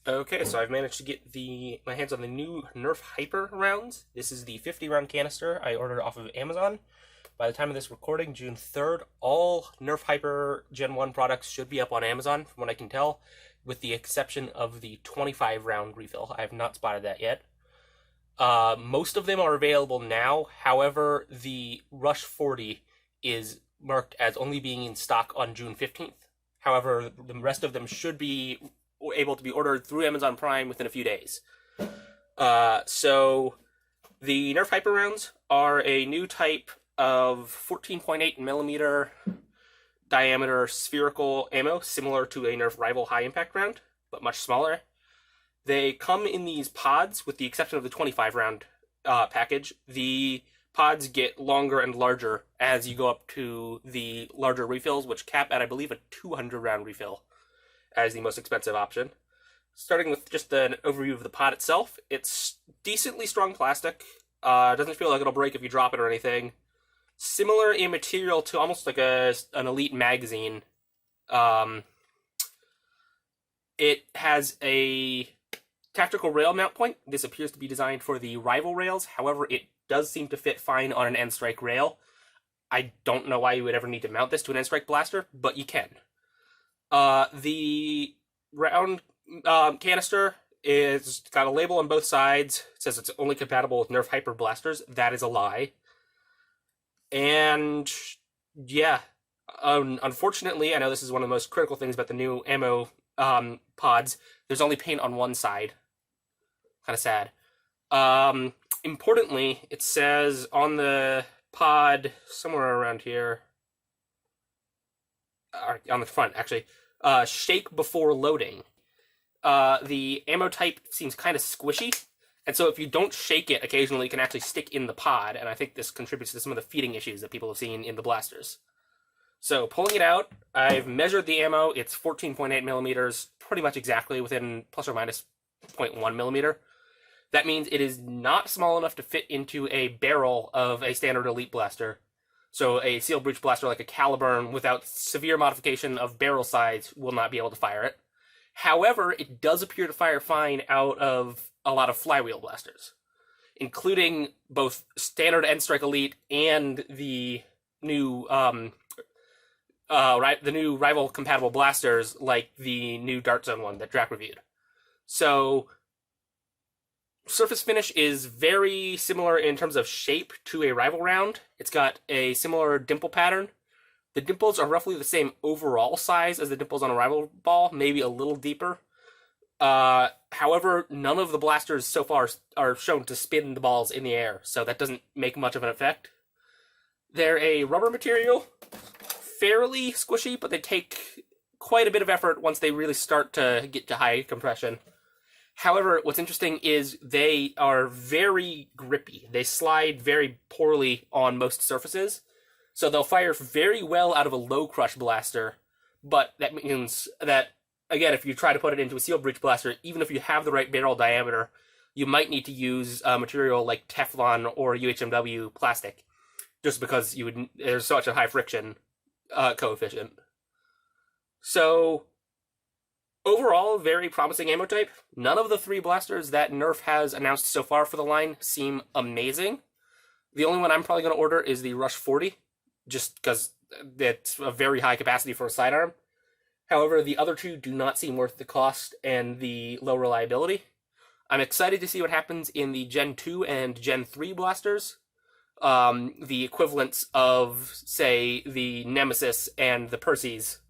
Okay, so I've managed to get my hands on the new Nerf Hyper rounds. This is the 50 round canister I ordered off of Amazon. By the time of this recording, June 3rd, all Nerf Hyper Gen 1 products should be up on Amazon, from what I can tell, with the exception of the 25 round refill. I have not spotted that yet. Most of them are available now. However, the Rush 40 is marked as only being in stock on June 15th. However, the rest of them should be able to be ordered through Amazon Prime within a few days. So the Nerf Hyper rounds are a new type of 14.8 millimeter diameter spherical ammo, similar to a Nerf Rival high impact round, but much smaller. They come in these pods, with the exception of the 25 round package. The pods get longer and larger as you go up to the larger refills, which cap at, I believe, a 200 round refill as the most expensive option. Starting with just an overview of the pod itself, it's decently strong plastic. Doesn't feel like it'll break if you drop it or anything. Similar in material to almost like an Elite magazine. It has a tactical rail mount point. This appears to be designed for the Rival rails. However, it does seem to fit fine on an N-Strike rail. I don't know why you would ever need to mount this to an N-Strike blaster, but you can. The round canister is got a label on both sides. It says it's only compatible with Nerf Hyper blasters. That is a lie. And yeah, unfortunately, I know this is one of the most critical things about the new ammo pods. There's only paint on one side. Kind of sad. Importantly, it says on the pod somewhere around here, on the front actually, shake before loading. The ammo type seems kind of squishy, and so if you don't shake it occasionally, it can actually stick in the pod, and I think this contributes to some of the feeding issues that people have seen in the blasters. So pulling it out, I've measured the ammo. It's 14.8 millimeters, pretty much exactly within plus or minus 0.1 millimeter. That means it is not small enough to fit into a barrel of a standard Elite blaster. So a sealed breech blaster like a Caliburn without severe modification of barrel size will not be able to fire it. However, it does appear to fire fine out of a lot of flywheel blasters, including both standard N-Strike Elite and the new Rival compatible blasters like the new Dart Zone one that Drac reviewed. So surface finish is very similar in terms of shape to a Rival round. It's got a similar dimple pattern. The dimples are roughly the same overall size as the dimples on a Rival ball, maybe a little deeper. However, none of the blasters so far are shown to spin the balls in the air, so that doesn't make much of an effect. They're a rubber material, fairly squishy, but they take quite a bit of effort once they really start to get to high compression. However, what's interesting is they are very grippy. They slide very poorly on most surfaces, so they'll fire very well out of a low crush blaster, but that means that, again, if you try to put it into a sealed breech blaster, even if you have the right barrel diameter, you might need to use material like Teflon or UHMW plastic, just because there's such a high friction coefficient. So overall, very promising ammo type. None of the three blasters that Nerf has announced so far for the line seem amazing. The only one I'm probably going to order is the Rush 40, just because it's a very high capacity for a sidearm. However, the other two do not seem worth the cost and the low reliability. I'm excited to see what happens in the Gen 2 and Gen 3 blasters. The equivalents of, say, the Nemesis and the Perseus,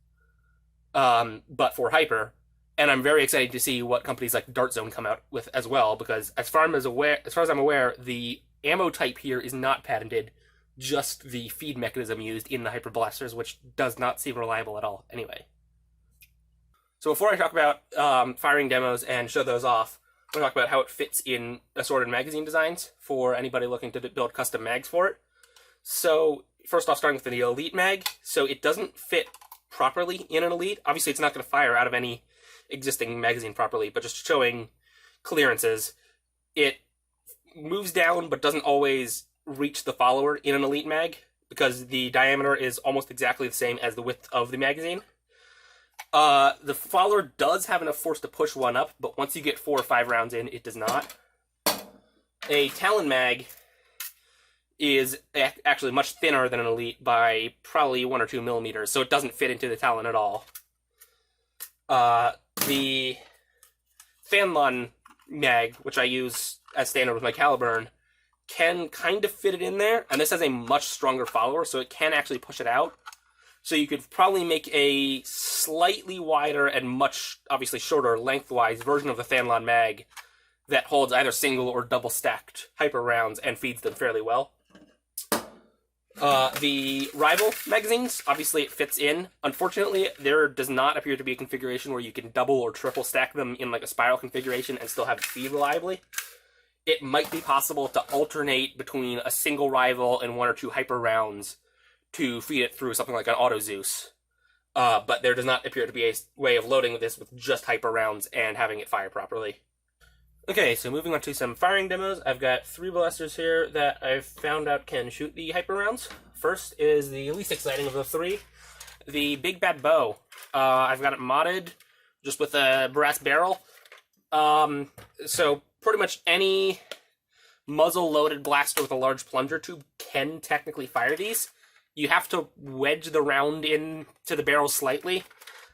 but for Hyper. And I'm very excited to see what companies like Dart Zone come out with as well, because as far as I'm aware, the ammo type here is not patented, just the feed mechanism used in the Hyper blasters, which does not seem reliable at all anyway. So before I talk about firing demos and show those off, I'm going to talk about how it fits in assorted magazine designs for anybody looking to build custom mags for it. So first off, starting with the Elite mag. So it doesn't fit properly in an Elite. Obviously, it's not going to fire out of any existing magazine properly, but just showing clearances, it moves down but doesn't always reach the follower in an Elite mag, because the diameter is almost exactly the same as the width of the magazine. The follower does have enough force to push one up, but once you get 4 or 5 rounds in, it does not. A Talon mag is actually much thinner than an Elite by probably 1 or 2 millimeters, so it doesn't fit into the Talon at all. The Fanlon mag, which I use as standard with my Caliburn, can kind of fit it in there, and this has a much stronger follower, so it can actually push it out. So you could probably make a slightly wider and much, obviously, shorter lengthwise version of the Fanlon mag that holds either single or double stacked hyper rounds and feeds them fairly well. The rival magazines, obviously it fits in. Unfortunately, there does not appear to be a configuration where you can double or triple stack them in like a spiral configuration and still have it feed reliably. It might be possible to alternate between a single rival and 1 or 2 hyper rounds to feed it through something like an Auto Zeus. But there does not appear to be a way of loading this with just hyper rounds and having it fire properly. Okay, so moving on to some firing demos. I've got 3 blasters here that I've found out can shoot the hyper rounds. First is the least exciting of the 3, the Big Bad Bow. I've got it modded just with a brass barrel. So pretty much any muzzle-loaded blaster with a large plunger tube can technically fire these. You have to wedge the round into the barrel slightly.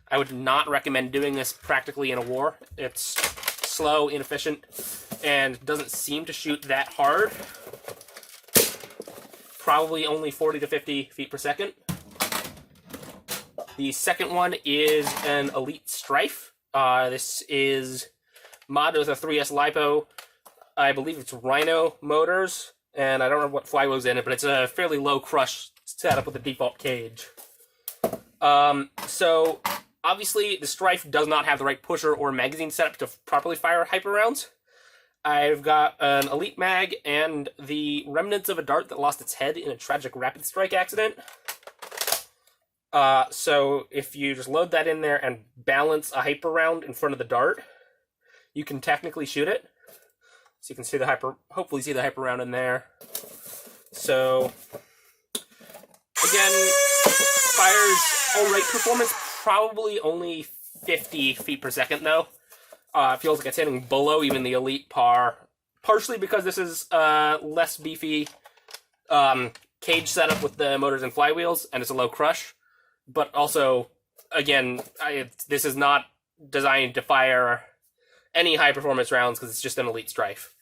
I would not recommend doing this practically in a war. It's slow, inefficient, and doesn't seem to shoot that hard. Probably only 40 to 50 feet per second. The second one is an Elite Strife. This is modded with a 3S LiPo. I believe it's Rhino motors, and I don't know what flywheel's in it, but it's a fairly low crush setup with a default cage. So obviously the Strife does not have the right pusher or magazine setup to properly fire hyper rounds. I've got an Elite mag and the remnants of a dart that lost its head in a tragic rapid strike accident. So if you just load that in there and balance a hyper round in front of the dart, you can technically shoot it. So you can see the hopefully see the hyper round in there. So again, fires alright performance, probably only 50 feet per second though. It feels like it's hitting below even the Elite par, partially because this is less beefy cage setup with the motors and flywheels, and it's a low crush. But also, again, this is not designed to fire any high performance rounds because it's just an Elite Strife.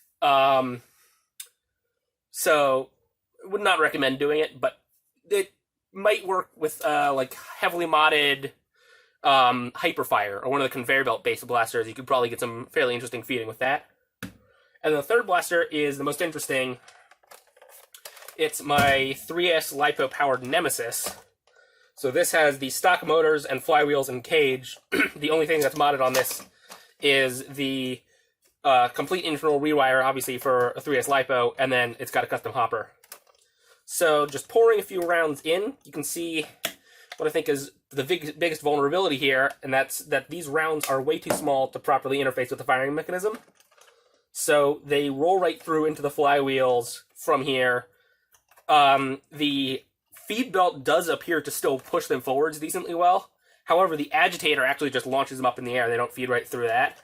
So, would not recommend doing it, but it might work with like heavily modded Hyperfire or one of the conveyor belt based blasters. You could probably get some fairly interesting feeding with that. And the third blaster is the most interesting. It's my 3S LiPo powered Nemesis. So this has the stock motors and flywheels and cage. The only thing that's modded on this is the complete internal rewire, obviously for a 3S LiPo, and then it's got a custom hopper. So just pouring a few rounds in, you can see what I think is the biggest vulnerability here, and that's that these rounds are way too small to properly interface with the firing mechanism. So they roll right through into the flywheels from here. The feed belt does appear to still push them forwards decently well. However, the agitator actually just launches them up in the air. They don't feed right through that.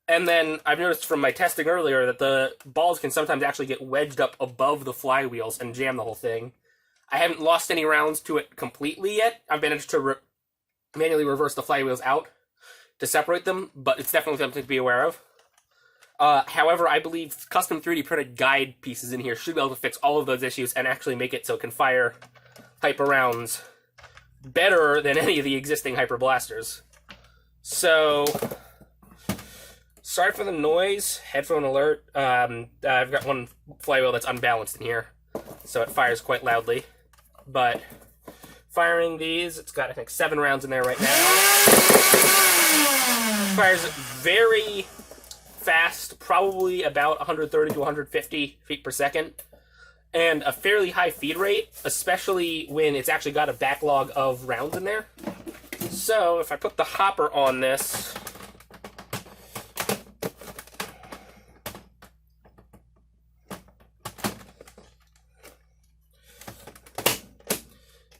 And then I've noticed from my testing earlier that the balls can sometimes actually get wedged up above the flywheels and jam the whole thing. I haven't lost any rounds to it completely yet. I've managed to manually reverse the flywheels out to separate them, but it's definitely something to be aware of. However, I believe custom 3D printed guide pieces in here should be able to fix all of those issues and actually make it so it can fire hyper rounds better than any of the existing hyper blasters. So, sorry for the noise, headphone alert. I've got one flywheel that's unbalanced in here, so it fires quite loudly. But firing these, it's got I think 7 rounds in there right now. Fires very fast, probably about 130 to 150 feet per second, and a fairly high feed rate, especially when it's actually got a backlog of rounds in there. So if I put the hopper on this,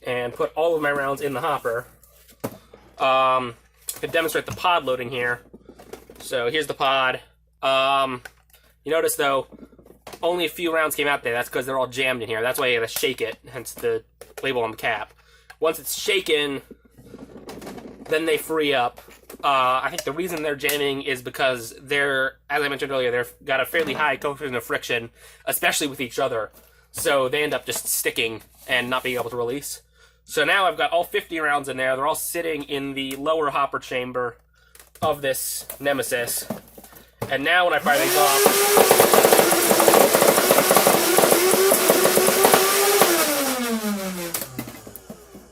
and put all of my rounds in the hopper, To demonstrate the pod loading here. So here's the pod. You notice though, only a few rounds came out there. That's because they're all jammed in here. That's why you gotta shake it, hence the label on the cap. Once it's shaken, then they free up. I think the reason they're jamming is because they're, as I mentioned earlier, they've got a fairly high coefficient of friction, especially with each other. So they end up just sticking and not being able to release. So now I've got all 50 rounds in there. They're all sitting in the lower hopper chamber of this Nemesis. And now when I fire these off,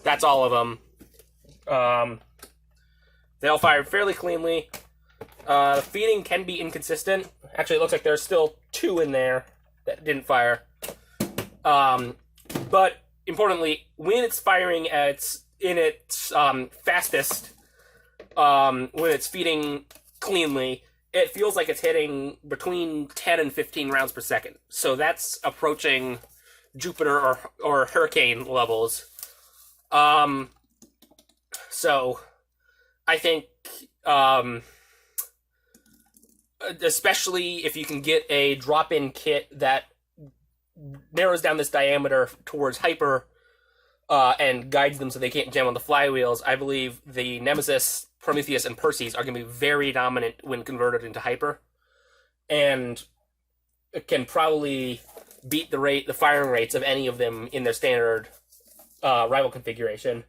that's all of them. They all fired fairly cleanly. The feeding can be inconsistent. Actually, it looks like there's still 2 in there that didn't fire. But importantly, when it's firing in its fastest, when it's feeding cleanly, it feels like it's hitting between 10 and 15 rounds per second. So that's approaching Jupiter or Hurricane levels. So I think, especially if you can get a drop-in kit that narrows down this diameter towards hyper and guides them so they can't jam on the flywheels, I believe the Nemesis, Prometheus, and Perseus are going to be very dominant when converted into hyper, and it can probably beat the firing rates of any of them in their standard rival configuration.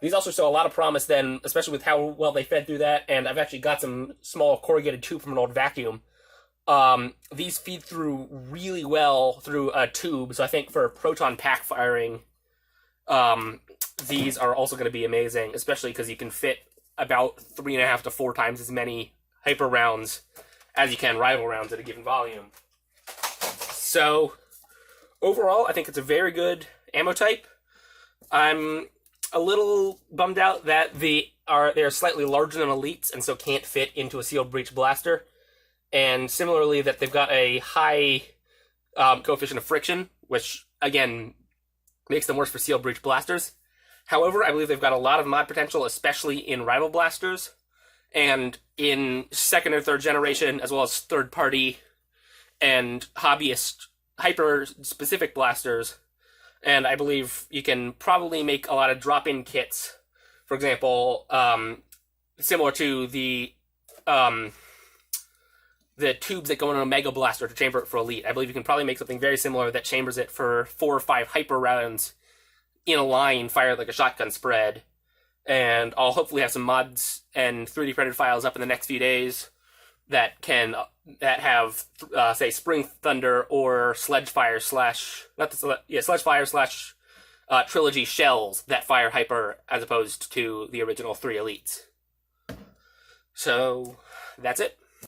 These also show a lot of promise then, especially with how well they fed through that, and I've actually got some small corrugated tube from an old vacuum. These feed through really well through a tube, so I think for proton pack firing, these are also going to be amazing, especially because you can fit about 3.5 to 4 times as many hyper rounds as you can rival rounds at a given volume. So, overall, I think it's a very good ammo type. I'm a little bummed out that they're slightly larger than elites and so can't fit into a sealed breech blaster. And similarly, that they've got a high coefficient of friction, which, again, makes them worse for sealed breech blasters. However, I believe they've got a lot of mod potential, especially in rival blasters, and in 2nd or 3rd generation, as well as third-party and hobbyist hyper-specific blasters. And I believe you can probably make a lot of drop-in kits, for example, similar to the tubes that go in a Mega Blaster to chamber it for Elite. I believe you can probably make something very similar that chambers it for 4 or 5 hyper rounds in a line, fired like a shotgun spread. And I'll hopefully have some mods and 3D printed files up in the next few days that have, say, Spring Thunder or Sledgefire / Trilogy shells that fire hyper as opposed to the original 3 Elites. So, that's it.